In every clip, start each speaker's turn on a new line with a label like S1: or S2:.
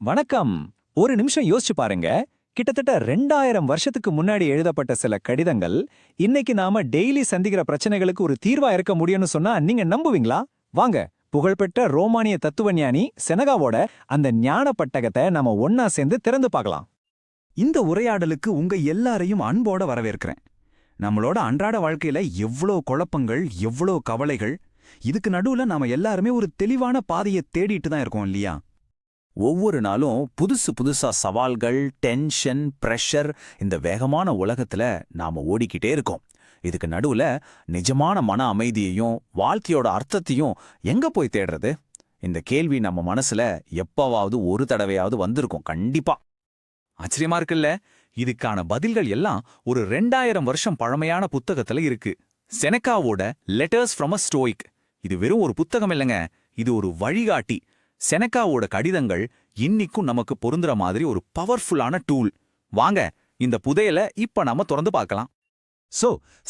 S1: வணக்கம். ஒரு நிமிஷம் யோசிச்சு பாருங்க. கிட்டத்தட்ட 2000 வருஷத்துக்கு முன்னாடி எழுதப்பட்ட சில கடிதங்கள் இன்னைக்கு நாம டெய்லி சந்திக்கிற பிரச்சனைகளுக்கு ஒரு தீர்வா இருக்க முடியும்னு சொன்னா நீங்க நம்புவீங்களா? வாங்க, புகழ்பெற்ற ரோமானிய தத்துவஞானி செனகாவோட அந்த ஞான பட்டகத்தை நாம ஒன்னா சேர்ந்து திறந்து பார்க்கலாம்.
S2: இந்த உரையாடலுக்கு உங்க எல்லாரையும் அன்போட வரவேற்கிறேன். நம்மளோட அன்றாட வாழ்க்கையில எவ்வளோ குழப்பங்கள், எவ்வளோ கவலைகள். இதுக்கு நடுவுல நாம எல்லாருமே ஒரு தெளிவான பாதையை தேடிட்டு தான் இருக்கோம் இல்லையா?
S3: ஒவ்வொரு நாளும் புதுசு புதுசா சவால்கள், டென்ஷன், பிரஷர், இந்த வேகமான உலகத்துல நாம ஓடிக்கிட்டே இருக்கோம். இதுக்கு நடுவுல நிஜமான மன அமைதியையும் வாழ்க்கையோட அர்த்தத்தையும் எங்க போய் தேடுறது? இந்த கேள்வி நம்ம மனசுல எப்பவாவது ஒரு தடவையாவது வந்திருக்கும் கண்டிப்பா. ஆச்சரியமா இருக்குல்ல? இதுக்கான பதில்கள் எல்லாம் ஒரு 2000 வருஷம் பழமையான புத்தகத்துல இருக்கு. செனக்காவோட லெட்டர்ஸ் ஃப்ரம் அ ஸ்டோயிக். இது வெறும் ஒரு புத்தகம் இல்லைங்க, இது ஒரு வழிகாட்டி. செனக்காவோட கடிதங்கள் இன்னிக்கும் நமக்கு பொருந்துற மாதிரி ஒரு பவர்ஃபுல்லான டூல். வாங்க, இந்த புதையல இப்ப நாம திறந்து பார்க்கலாம்.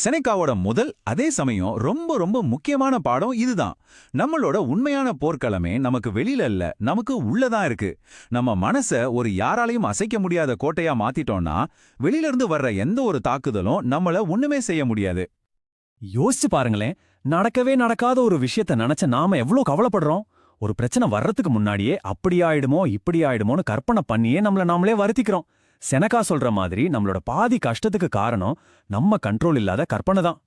S2: செனக்காவோட முதல், அதே சமயம் ரொம்ப ரொம்ப முக்கியமான பாடம் இதுதான். நம்மளோட உண்மையான போர்க்களமே நமக்கு வெளியில இல்ல, நமக்கு உள்ளதான் இருக்கு. நம்ம மனச ஒரு யாராலையும் அசைக்க முடியாத கோட்டையா மாத்திட்டோம்னா வெளியில இருந்து வர்ற எந்த ஒரு தாக்குதலும் நம்மள ஒண்ணுமே செய்ய முடியாது.
S4: யோசிச்சு பாருங்களேன், நடக்கவே நடக்காத ஒரு விஷயத்த நினைச்ச நாம எவ்ளோ கவலைப்படுறோம். ஒரு பிரச்சனை வர்றதுக்கு முன்னாடியே அப்படி ஆயிடுமோ இப்படி ஆயிடுமோன்னு கற்பனை பண்ணியே நம்மள நாமளே வருத்திக்கிறோம். செனகா சொல்ற மாதிரி நம்மளோட பாதி கஷ்டத்துக்கு காரணம் நம்ம கண்ட்ரோல் இல்லாத கற்பனை தான்.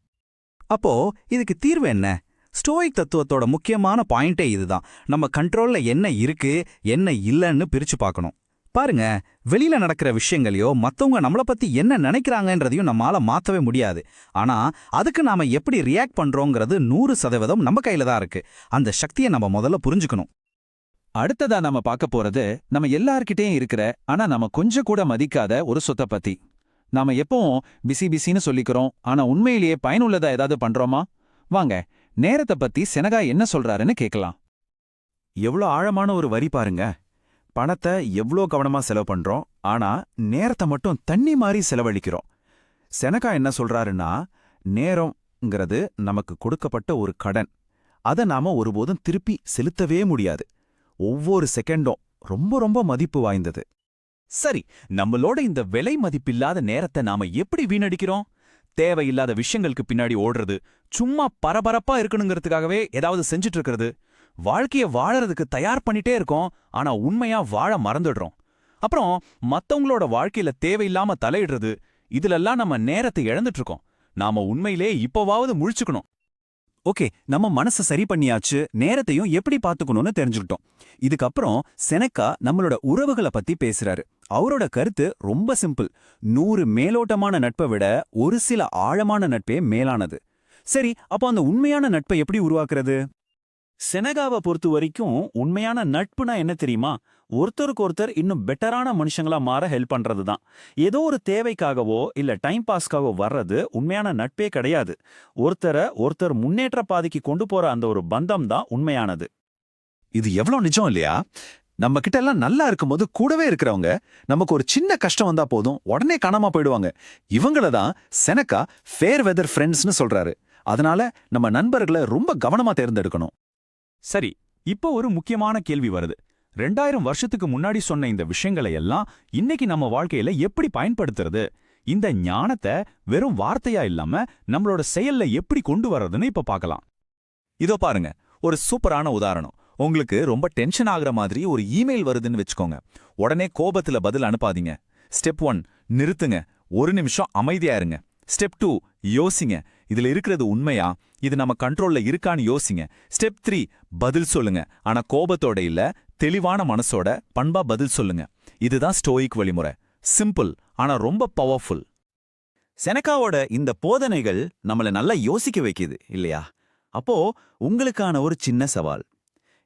S5: அப்போ இதுக்கு தீர்வு என்ன? ஸ்டோயிக் தத்துவத்தோட முக்கியமான பாயிண்டே இதுதான். நம்ம கண்ட்ரோல்ல என்ன இருக்கு, என்ன இல்லைன்னு பிரிச்சு பார்க்கணும். பாருங்க, வெளியில நடக்கிற விஷயங்களையோ மத்தவங்க நம்மள பத்தி என்ன நினைக்கிறாங்கன்றதையும் நம்மால மாத்தவே முடியாது. ஆனா அதுக்கு நாம எப்படி ரியாக்ட் பண்றோங்கிறது 100% நம்ம கையில தான் இருக்கு. அந்த சக்தியை நம்ம முதல்ல புரிஞ்சுக்கணும்.
S2: அடுத்ததா நம்ம பார்க்க போறது நம்ம எல்லார்கிட்டயும் இருக்கிற, ஆனா நம்ம கொஞ்சம் கூட மதிக்காத ஒரு சொத்தை பத்தி. நாம எப்பவும் பிசின்னு சொல்லிக்கிறோம், ஆனா உண்மையிலேயே பயனுள்ளதா ஏதாவது பண்றோமா? வாங்க, நேரத்தை பத்தி செனகா என்ன சொல்றாருன்னு கேட்கலாம். எவ்வளோ ஆழமான ஒரு வரி பாருங்க. பணத்தை எவ்வளோ கவனமா செலவு பண்றோம், ஆனா நேரத்தை மட்டும் தண்ணி மாதிரி செலவழிக்கிறோம். செனகா என்ன சொல்றாருன்னா, நேரம்ங்கிறது நமக்கு கொடுக்கப்பட்ட ஒரு கடன். அதை நாம ஒருபோதும் திருப்பி செலுத்தவே முடியாது. ஒவ்வொரு செகண்டும் ரொம்ப ரொம்ப மதிப்பு வாய்ந்தது.
S3: சரி, நம்மளோட இந்த விலை மதிப்பில்லாத நேரத்தை நாம எப்படி வீணடிக்கிறோம்? தேவையில்லாத விஷயங்களுக்கு பின்னாடி ஓடுறது, சும்மா பரபரப்பா இருக்கணுங்கிறதுக்காகவே ஏதாவது செஞ்சுட்டு இருக்கிறது, வாழ்க்கைய வாழறதுக்கு தயார் பண்ணிட்டே இருக்கோம், ஆனா உண்மையா வாழ மறந்துடுறோம். அப்புறம் மத்தவங்களோட வாழ்க்கையில தேவையில்லாம தலையிடுறது, இதுலெல்லாம் நம்ம நேரத்தை இழந்துட்டு இருக்கோம். நாம உண்மையிலே இப்போவாவது முழிச்சுக்கணும்.
S2: ஓகே, நம்ம மனசை சரி பண்ணியாச்சு, நேரத்தையும் எப்படி பார்த்துக்கணும்னு தெரிஞ்சுக்கிட்டோம். இதுக்கப்புறம் செனக்கா நம்மளோட உறவுகளை பத்தி பேசுறாரு. அவரோட கருத்து ரொம்ப சிம்பிள். 100 மேலோட்டமான நட்பை விட ஒரு சில ஆழமான நட்பே மேலானது. சரி, அப்போ அந்த உண்மையான நட்பை எப்படி உருவாக்குறது?
S6: செனகாவை பொறுத்த வரைக்கும் உண்மையான நட்புனா என்ன தெரியுமா? ஒருத்தருக்கு ஒருத்தர் இன்னும் பெட்டரான மனுஷங்களா மாற ஹெல்ப் பண்றது தான். ஏதோ ஒரு தேவைக்காகவோ இல்ல டைம் பாஸ்க்காகவோ வர்றது உண்மையான நட்பே கிடையாது. ஒருத்தர் முன்னேற்ற பாதைக்கு கொண்டு போற அந்த ஒரு பந்தம் தான் உண்மையானது.
S3: இது எவ்வளவு நிஜம் இல்லையா? நம்ம கிட்ட எல்லாம் நல்லா இருக்கும்போது கூடவே இருக்கிறவங்க நமக்கு ஒரு சின்ன கஷ்டம் வந்தா போதும் உடனே காணாம போயிடுவாங்க. இவங்கள தான் செனக்கா ஃபேர் வெதர் ஃப்ரெண்ட்ஸ்னு சொல்றாரு. அதனால நம்ம நண்பர்களை ரொம்ப கவனமா தேர்ந்தெடுக்கணும்.
S2: சரி, இப்போ ஒரு முக்கியமான கேள்வி வருது. 2000 வருஷத்துக்கு முன்னாடி சொன்ன இந்த விஷயங்களை எல்லாம் இன்னைக்கு நம்ம வாழ்க்கையில எப்படி பயன்படுத்துறது? இந்த ஞானத்தை வெறும் வார்த்தையா இல்லாம நம்மளோட செயல்ல எப்படி கொண்டு வர்றதுன்னு இப்ப பார்க்கலாம்.
S3: இதோ பாருங்க, ஒரு சூப்பரான உதாரணம். உங்களுக்கு ரொம்ப டென்ஷன் ஆகுற மாதிரி ஒரு இமெயில் வருதுன்னு வச்சுக்கோங்க. உடனே கோபத்துல பதில் அனுப்பாதீங்க. ஸ்டெப் 1, நிறுத்துங்க. ஒரு நிமிஷம் அமைதியா இருங்க. ஸ்டெப் 2, யோசிங்க. இதுல இருக்கிறது உண்மையா? இது நம்ம கண்ட்ரோல்ல இருக்கான்னு யோசிங்க. ஸ்டெப் 3, பதில் சொல்லுங்க. ஆனா கோபத்தோட இல்ல, தெளிவான மனசோட பண்பா பதில் சொல்லுங்க. இதுதான் ஸ்டோயிக் வழிமுறை. சிம்பிள், ஆனா ரொம்ப பவர்ஃபுல்.
S6: செனகாவோட இந்த போதனைகள் நம்மள நல்லா யோசிக்க வைக்குது இல்லையா? அப்போ உங்களுக்கான ஒரு சின்ன சவால்.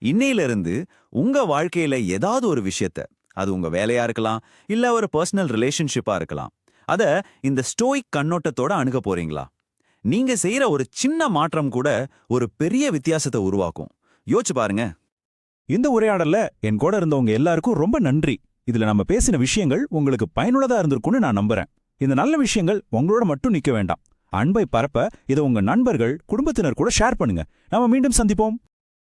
S6: இன்னையிலிருந்து உங்க வாழ்க்கையில ஏதாவது ஒரு விஷயத்த, அது உங்க வேலையா இருக்கலாம், இல்ல ஒரு பர்சனல் ரிலேஷன்ஷிப்பா இருக்கலாம், அத இந்த ஸ்டோயிக் கண்ணோட்டத்தோட அணுக போறீங்களா? நீங்க செய்யற ஒரு சின்ன மாற்றம் கூட ஒரு பெரிய வித்தியாசத்தை உருவாக்கும். யோசிச்சு பாருங்க.
S2: இந்த உரையாடல்ல என் கூட இருந்தவங்க எல்லாருக்கும் ரொம்ப நன்றி. இதுல நம்ம பேசின விஷயங்கள் உங்களுக்கு பயனுள்ளதா இருந்திருக்கும்னு நான் நம்புறேன். இந்த நல்ல விஷயங்கள் உங்களோட மட்டும் நிக்க வேண்டாம். அன்பை பரப்ப இதை உங்க நண்பர்கள், குடும்பத்தினர் கூட ஷேர் பண்ணுங்க. நாம மீண்டும் சந்திப்போம்.